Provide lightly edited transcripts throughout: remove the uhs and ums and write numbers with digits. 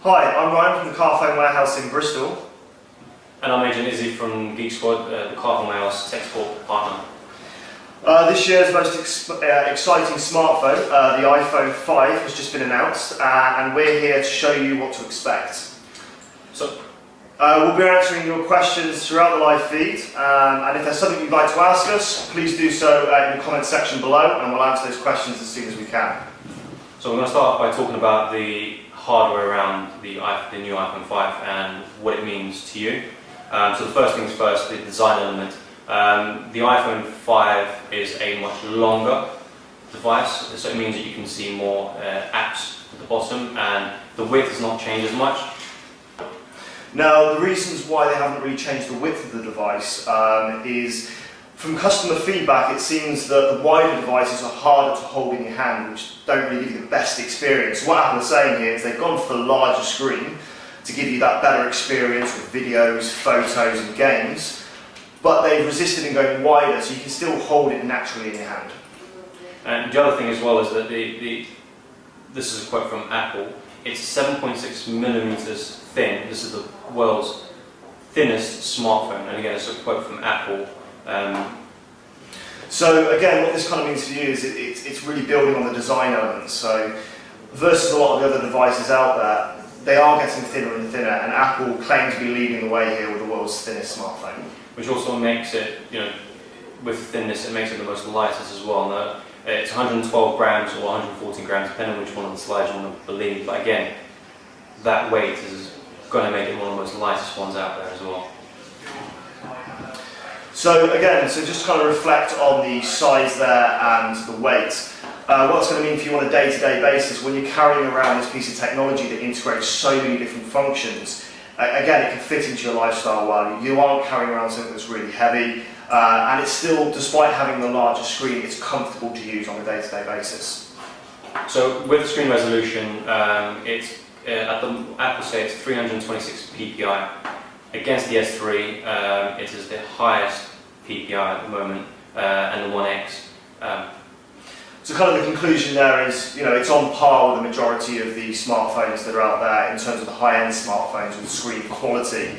Hi, I'm Ryan from the Car Phone Warehouse in Bristol. And I'm Agent Izzy from Geek Squad, the Car Phone Warehouse tech support partner. This year's most exciting smartphone, the iPhone 5, has just been announced, and we're here to show you what to expect. So, we'll be answering your questions throughout the live feed, and if there's something you'd like to ask us, please do so in the comment section below, and we'll answer those questions as soon as we can. so we're going to start off by talking about the hardware around the new iPhone 5 and what it means to you. So the first things first, the design element. The iPhone 5 is a much longer device, so it means that you can see more apps at the bottom, and the width has not changed as much. Now, the reasons why they haven't really changed the width of the device is, from customer feedback, it seems that the wider devices are harder to hold in your hand, which don't really give you the best experience. What Apple are saying here is they've gone for the larger screen to give you that better experience with videos, photos and games, but they've resisted in going wider, so you can still hold it naturally in your hand. And the other thing as well is that this is a quote from Apple, it's 7.6 millimeters thin. This is the world's thinnest smartphone, and again it's a quote from Apple. So again, what this kind of means for you is it's really building on the design elements. So versus a lot of the other devices out there, they are getting thinner and thinner, and Apple claims to be leading the way here with the world's thinnest smartphone. Which also makes it, with thinness, it makes it the most lightest as well. Now, it's 112 grams or 114 grams, depending on which one of the slides you want to believe. But again, that weight is going to make it one of the most lightest ones out there as well. So again, just to kind of reflect on the size there and the weight, what it's going to mean for you on a day-to-day basis when you're carrying around this piece of technology that integrates so many different functions. Again, it can fit into your lifestyle well. You aren't carrying around something that's really heavy, and it's still, despite having the larger screen, it's comfortable to use on a day-to-day basis. So with the screen resolution, Apple say it's 326 ppi. Against the S3, it is the highest ppi at the moment, and the 1X. So kind of the conclusion there is, it's on par with the majority of the smartphones that are out there in terms of the high-end smartphones with screen quality.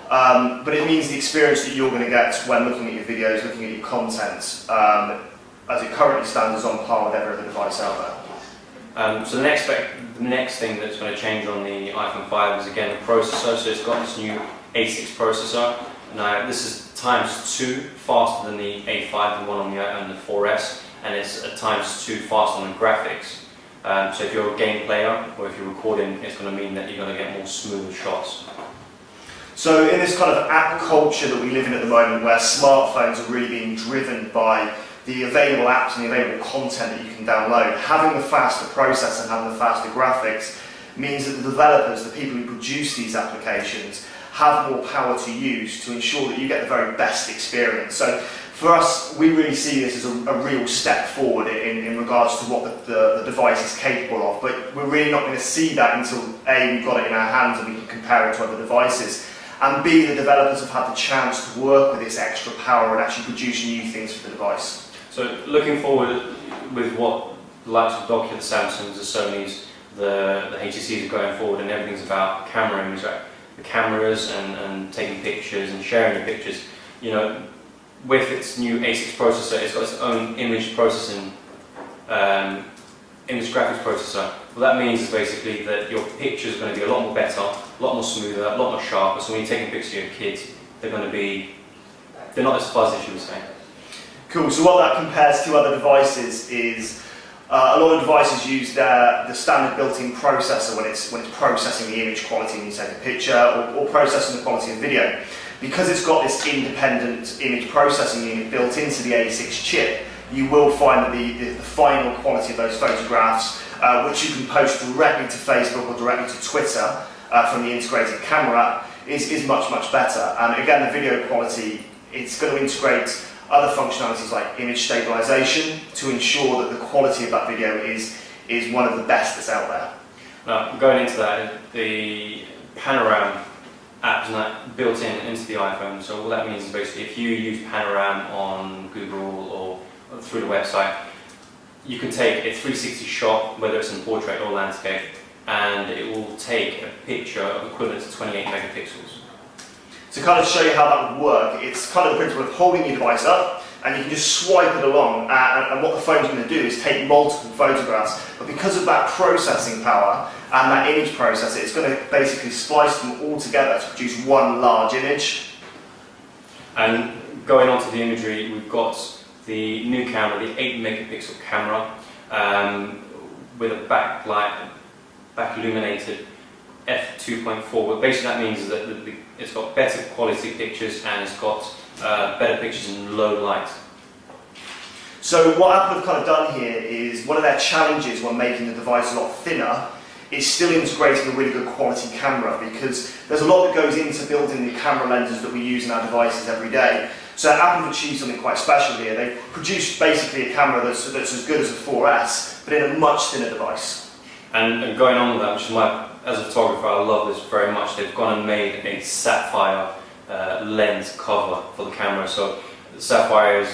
But it means the experience that you're going to get when looking at your videos, looking at your content, as it currently stands, is on par with every other device out there. So the next thing that's going to change on the iPhone 5 is again the processor. So it's got this new A6 processor. Now this is ×2 faster than the A5, the one on the 4S, and it's at ×2 faster on the graphics. So if you're a game player or if you're recording, it's going to mean that you're going to get more smoother shots. So in this kind of app culture that we live in at the moment, where smartphones are really being driven by the available apps and the available content that you can download, having the faster processor and having the faster graphics means that the developers, the people who produce these applications, have more power to use to ensure that you get the very best experience. So for us, we really see this as a real step forward in regards to what the device is capable of, but we're really not going to see that until A, we've got it in our hands and we can compare it to other devices, and B, the developers have had the chance to work with this extra power and actually produce new things for the device. So looking forward with what the likes of Nokia, the Samsungs, the Sonys, the HTCs are going forward, and everything's about camera image, right? The cameras and taking pictures and sharing your pictures. With its new A6 processor, it's got its own image processing, image graphics processor. What that means is basically that your picture is going to be a lot more better, a lot more smoother, a lot more sharper. So when you're taking pictures of your kids, they're not as fuzzy, should we say. Cool, so what that compares to other devices is a lot of devices use the standard built-in processor when it's processing the image quality when you take a picture, or processing the quality of video. Because it's got this independent image processing unit built into the A6 chip, you will find that the final quality of those photographs, which you can post directly to Facebook or directly to Twitter from the integrated camera, is much, much better. And again, the video quality, it's going to integrate other functionalities like image stabilization to ensure that the quality of that video is one of the best that's out there. Now, going into that, the Panorama app is not built into the iPhone. So all that means is basically if you use Panorama on Google or through the website, you can take a 360 shot, whether it's in portrait or landscape, and it will take a picture of equivalent to 28 megapixels. To kind of show you how that would work, it's kind of the principle of holding your device up and you can just swipe it along, and what the phone's going to do is take multiple photographs, but because of that processing power and that image processor, it's going to basically splice them all together to produce one large image. And going on to the imagery, we've got the new camera, the 8 megapixel camera, with a back illuminated f2.4. What basically that means is that it's got better quality pictures and it's got better pictures in low light. So what Apple have kind of done here is, one of their challenges when making the device a lot thinner is still integrating a really good quality camera, because there's a lot that goes into building the camera lenses that we use in our devices every day. So Apple have achieved something quite special here. They've produced basically a camera that's as good as a 4S, but in a much thinner device. And going on with that, which is as a photographer, I love this very much. They've gone and made a sapphire lens cover for the camera. So the sapphire is,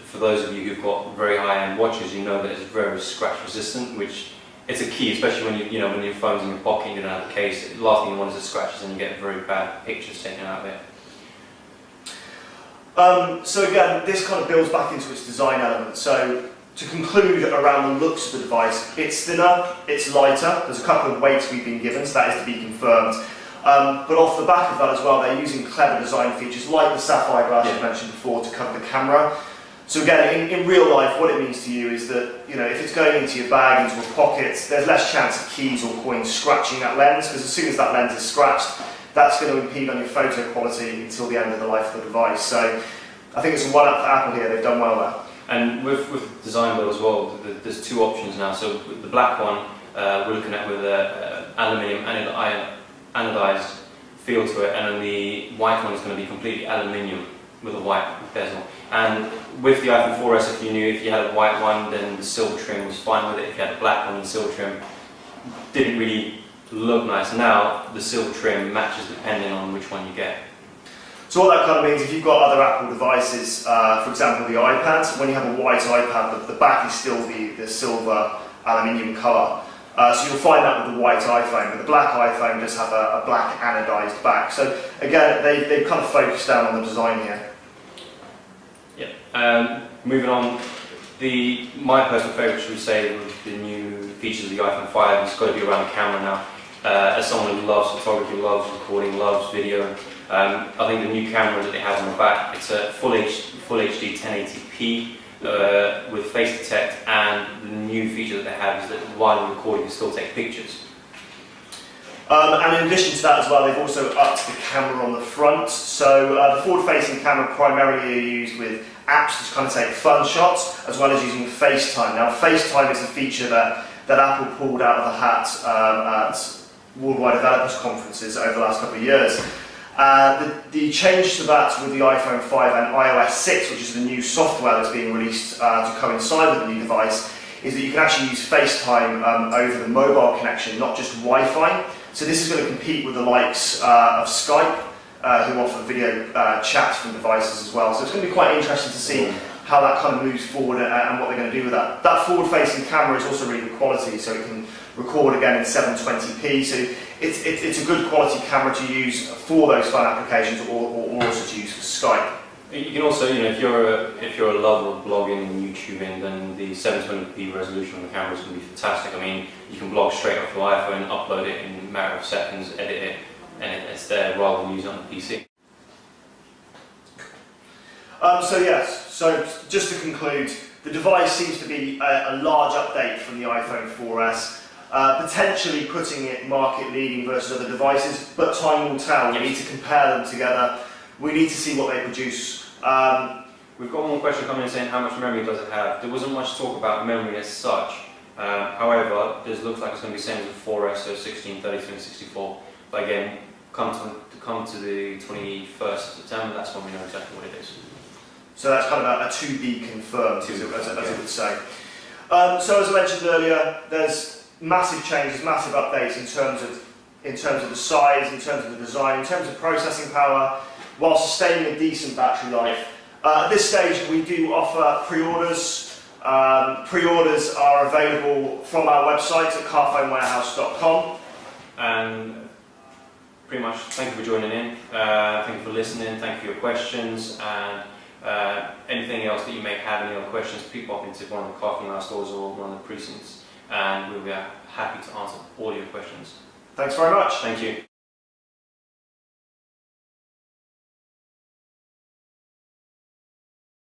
for those of you who've got very high-end watches, you know that it's very scratch resistant, which it's a key, especially when when your phone's in your pocket and you don't have the case. The last thing you want is it scratches and you get very bad pictures taken out of it. So again, this kind of builds back into its design element. So to conclude around the looks of the device, it's thinner, it's lighter. There's a couple of weights we've been given, so that is to be confirmed. But off the back of that as well, they're using clever design features like the sapphire glass I mentioned before to cover the camera. So again, in real life, what it means to you is that, if it's going into your bag, into a pocket, there's less chance of keys or coins scratching that lens, because as soon as that lens is scratched, that's going to impede on your photo quality until the end of the life of the device. So I think it's a one-up for Apple here. They've done well there. And with design build as well, there's two options now. So the black one, we're looking at with aluminium anodized feel to it, and then the white one is going to be completely aluminium with a white bezel. And with the iPhone 4S, if you had a white one, then the silver trim was fine with it. If you had a black one, the silver trim didn't really look nice. Now the silver trim matches depending on which one you get. So what that kind of means, if you've got other Apple devices, for example the iPad, when you have a white iPad, the back is still the silver aluminium colour. So you'll find that with the white iPhone, but the black iPhone does have a black anodized back. So again, they've kind of focused down on the design here. Yeah. Moving on, my personal favourite, should we say, with the new features of the iPhone 5 has got to be around the camera now. As someone who loves photography, loves recording, loves video, I think the new camera that they have on the back, it's a full HD 1080p with face detect, and the new feature that they have is that while you record, you can still take pictures. And in addition to that as well, they've also upped the camera on the front. So the forward-facing camera primarily are used with apps to kind of take fun shots, as well as using FaceTime. Now, FaceTime is a feature that Apple pulled out of the hat at worldwide developers conferences over the last couple of years. The change to that with the iPhone 5 and iOS 6, which is the new software that's being released to coincide with the new device, is that you can actually use FaceTime over the mobile connection, not just Wi-Fi. So this is going to compete with the likes of Skype, who offer video chats from devices as well. So it's going to be quite interesting to see how that kind of moves forward and what they're going to do with that. That forward-facing camera is also really good quality, so it can record again in 720p. So it's a good quality camera to use for those fun applications, or also to use for Skype. You can also, if you're a lover of blogging and YouTubing, then the 720p resolution on the camera is going to be fantastic. I mean, you can blog straight off your iPhone, upload it in a matter of seconds, edit it, and it's there rather than use it on the PC. So just to conclude, the device seems to be a large update from the iPhone 4S. Potentially putting it market leading versus other devices, but time will tell. We need to compare them together. We need to see what they produce. We've got one question coming in saying how much memory does it have. There wasn't much talk about memory as such. However, this looks like it's going to be the same as the 4S, so 16, 32 and 64. But again, come to the 21st of September, that's when we know exactly what it is. So that's kind of a to be confirmed, as it would say. So as I mentioned earlier, there's massive changes, massive updates in terms of the size, in terms of the design, in terms of processing power, while sustaining a decent battery life. At this stage, we do offer pre-orders. Pre-orders are available from our website at carphonewarehouse.com. And pretty much, thank you for joining in, thank you for listening, thank you for your questions, and anything else that you may have, any other questions, please pop into one of the Clothing Line stores or one of the precincts, and we'll be happy to answer all your questions. Thanks very much. Thank you.